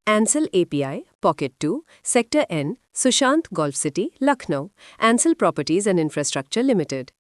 Ansel API, Pocket 2, Sector N, Sushant Golf City, Lucknow, Ansel Properties and Infrastructure Limited।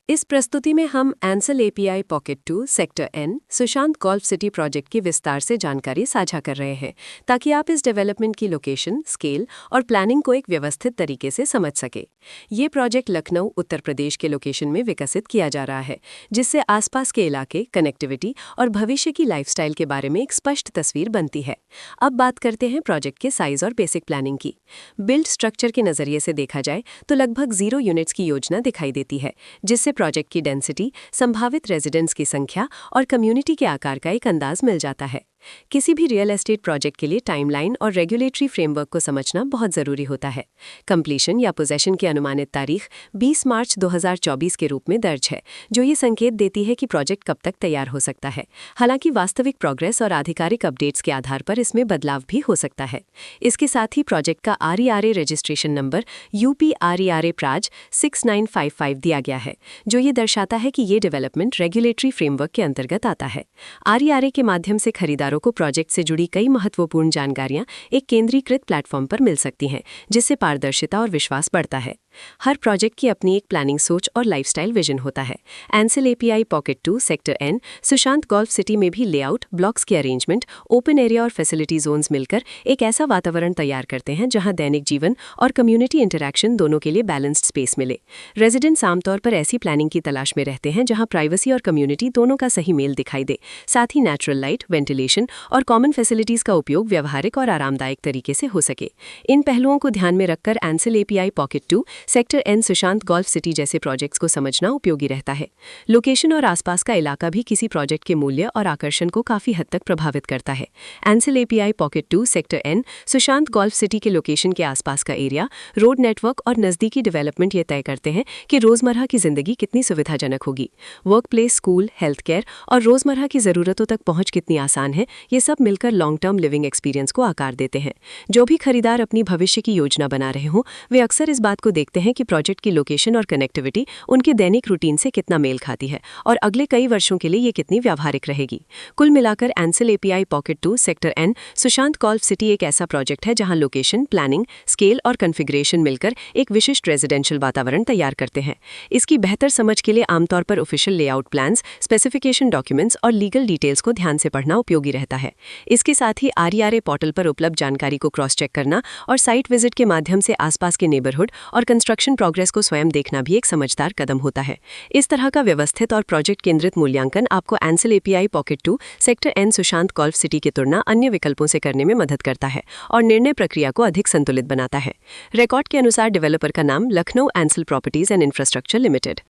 इस प्रस्तुति में हम Ansal API pocket 2 sector N Sushant Golf City project की विस्तार से जानकारी साझा कर रहे हैं ताकि आप इस डेवलपमेंट की लोकेशन, स्केल और प्लानिंग को एक व्यवस्थित तरीके से समझ सके। ये प्रोजेक्ट लखनऊ, उत्तर प्रदेश के लोकेशन में विकसित किया जा रहा है, जिससे आसपास के इलाके, कनेक्टिविटी और भविष्य की लाइफस्टाइल के बारे में एक स्पष्ट तस्वीर बनती है। अब बात करते हैं प्रोजेक्ट के साइज और बेसिक प्लानिंग की। बिल्ड स्ट्रक्चर के नज़रिए से देखा जाए तो लगभग 0 यूनिट्स की योजना दिखाई देती है, जिससे प्रोजेक्ट की डेंसिटी, संभावित रेजिडेंट्स की संख्या और कम्युनिटी के आकार का एक अंदाज मिल जाता है। किसी भी रियल एस्टेट प्रोजेक्ट के लिए टाइमलाइन और रेगुलेटरी फ्रेमवर्क को समझना बहुत ज़रूरी होता है। कंप्लीशन या पोजेशन की अनुमानित तारीख 20 मार्च 2024 के रूप में दर्ज है, जो ये संकेत देती है कि प्रोजेक्ट कब तक तैयार हो सकता है। हालांकि वास्तविक प्रोग्रेस और आधिकारिक अपडेट्स के आधार पर इसमें बदलाव भी हो सकता है। इसके साथ ही प्रोजेक्ट का RERA registration number UP RERA Praj 6955 दिया गया है, जो ये दर्शाता है कि ये डेवलपमेंट रेगुलेटरी फ्रेमवर्क के अंतर्गत आता है। RERA के माध्यम से खरीदारों को प्रोजेक्ट से जुड़ी कई महत्वपूर्ण जानकारियां एक केंद्रीकृत प्लेटफॉर्म पर मिल सकती हैं, जिससे पारदर्शिता और विश्वास बढ़ता है। हर प्रोजेक्ट की अपनी एक प्लानिंग सोच और लाइफस्टाइल विजन होता है। Ansal API pocket 2 sector N Sushant Golf City में भी लेआउट, ब्लॉक्स की अरेंजमेंट, ओपन एरिया और फैसिलिटी जोन्स मिलकर एक ऐसा वातावरण तैयार करते हैं जहां दैनिक जीवन और कम्युनिटी इंटरैक्शन दोनों के लिए बैलेंस्ड स्पेस मिले। रेजिडेंट्स आमतौर पर ऐसी प्लानिंग की तलाश में रहते हैं जहां प्राइवेसी और कम्युनिटी दोनों का सही मेल दिखाई दे। साथ ही नेचुरल लाइट, वेंटिलेशन और कॉमन फैसिलिटीज का उपयोग व्यवहारिक और आरामदायक तरीके से हो सके। इन पहलुओं को ध्यान में रखकर Ansal API pocket 2 sector N Sushant Golf City जैसे प्रोजेक्ट्स को समझना उपयोगी रहता है। लोकेशन और आसपास का इलाका भी किसी प्रोजेक्ट के मूल्य और आकर्षण को काफी हद तक प्रभावित करता है। Ansal API pocket 2 sector N Sushant Golf City के लोकेशन के आसपास का एरिया, रोड नेटवर्क और नजदीकी डेवलपमेंट ये तय करते हैं कि रोजमर्रा की जिंदगी कितनी सुविधाजनक होगी। Work place, school, health care और रोजमर्रा की जरूरतों तक पहुंच कितनी आसान है, ये सब मिलकर लॉन्ग टर्म लिविंग एक्सपीरियंस को आकार देते हैं। जो भी खरीदार अपनी भविष्य की योजना बना रहे हों, वे अक्सर इस बात को देखते हैं कि प्रोजेक्ट की लोकेशन और कनेक्टिविटी उनके दैनिक रूटीन से कितना मेल खाती है और अगले कई वर्षों के लिए ये कितनी व्यावहारिक रहेगी। कुल मिलाकर Ansal API pocket 2 sector N Sushant Golf City एक ऐसा प्रोजेक्ट है जहां लोकेशन, प्लानिंग, स्केल और कॉन्फ़िगरेशन मिलकर एक विशिष्ट रेजिडेंशियल वातावरण तैयार करते हैं। इसकी बेहतर समझ के लिए आमतौर पर official layout plans, specification documents और लीगल डिटेल्स को ध्यान से पढ़ना उपयोगी रहता है। इसके साथ ही RERA पोर्टल पर उपलब्ध जानकारी को क्रॉस चेक करना और साइट विजिट के माध्यम से आसपास के नेबरहुड और कंस्ट्रक्शन प्रोग्रेस को स्वयं देखना भी एक समझदार कदम होता है। इस तरह का व्यवस्थित और प्रोजेक्ट केंद्रित मूल्यांकन आपको Ansal API pocket 2 sector N Sushant Golf City की तुलना अन्य विकल्पों से करने में मदद करता है और निर्णय प्रक्रिया को अधिक संतुलित बनाता है। रिकॉर्ड के अनुसार डेवलपर का नाम Lucknow Anselm properties and infrastructure limited.